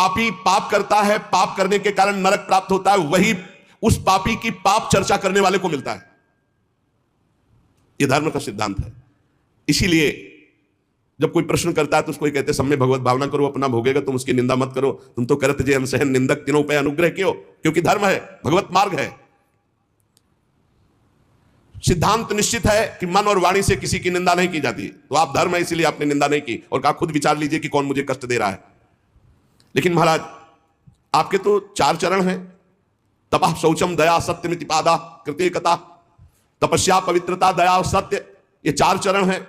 पापी पाप करता है, पाप करने के कारण नरक प्राप्त होता है, वही उस पापी की पाप चर्चा करने वाले को मिलता है। यह धर्म का सिद्धांत है। इसीलिए जब कोई प्रश्न करता है तो उसको कहते सम्य भगवत भावना करो, अपना भोगेगा, तुम उसकी निंदा मत करो, तुम तो करत जे अनसहन निंदक तीनों पे अनुग्रह क्यों, क्योंकि धर्म है, भगवत मार्ग है। सिद्धांत निश्चित है कि मन और वाणी से किसी की निंदा नहीं की जाती, तो आप धर्म है इसीलिए आपने निंदा नहीं की, और कहा खुद विचार लीजिए कि कौन मुझे कष्ट दे रहा है। लेकिन महाराज आपके तो 4 चरण हैं, तपः शौचम दया सत्यमिति पादा कृत्यकता, तपस्या पवित्रता दया और सत्य, ये 4 चरण हैं।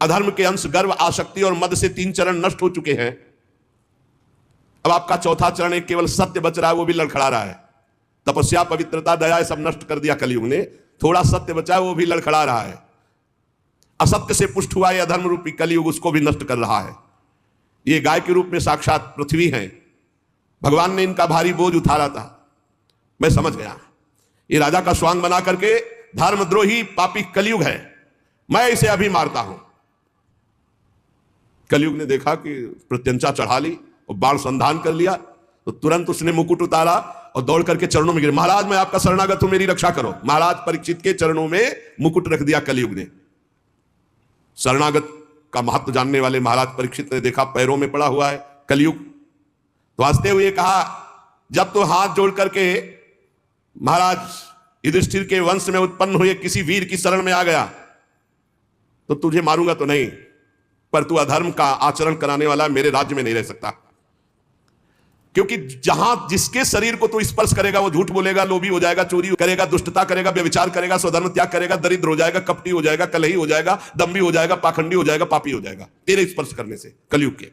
अधर्म के अंश गर्व आसक्ति और मद से 3 चरण नष्ट हो चुके हैं। अब आपका 4था चरण एक केवल सत्य बच रहा है, वो भी लड़खड़ा रहा है। तपस्या पवित्रता दया सब नष्ट कर दिया कलयुग ने, थोड़ा सत्य बचा है, वो भी लड़खड़ा रहा है। असत्य से पुष्ट हुआ यह अधर्म रूपी कलयुग उसको भी नष्ट कर रहा है। ये गाय के रूप में साक्षात पृथ्वी है, भगवान ने इनका भारी बोझ उतारा था। मैं समझ गया, ये राजा का स्वांग बना करके धर्मद्रोही पापी कलयुग है, मैं इसे अभी मारता हूं। कलयुग ने देखा कि प्रत्यंचा चढ़ा ली और बाण संधान कर लिया, तो तुरंत उसने मुकुट उतारा और दौड़ करके चरणों में गिरे, महाराज मैं आपका शरणागत हूं, मेरी रक्षा करो। महाराज परीक्षित के चरणों में मुकुट रख दिया कलयुग ने। शरणागत का महत्व जानने वाले महाराज परीक्षित ने देखा पैरों में पड़ा हुआ है कलयुग, तो हंसते हुए कहा, जब तो हाथ जोड़ करके महाराज युधिष्ठिर के वंश में उत्पन्न हुए किसी वीर की शरण में आ गया तो तुझे मारूंगा तो नहीं, पर तू अधर्म का आचरण कराने वाला मेरे राज्य में नहीं रह सकता। क्योंकि जहां जिसके शरीर को तू स्पर्श करेगा वो झूठ बोलेगा, लोभी हो जाएगा, चोरी करेगा, दुष्टता करेगा, व्यभिचार करेगा, स्वधर्म त्याग करेगा, दरिद्र हो जाएगा, कपटी हो जाएगा, कलही हो जाएगा, दम्भी हो जाएगा, पाखंडी हो जाएगा, पापी हो जाएगा तेरे स्पर्श करने से कलयुग के।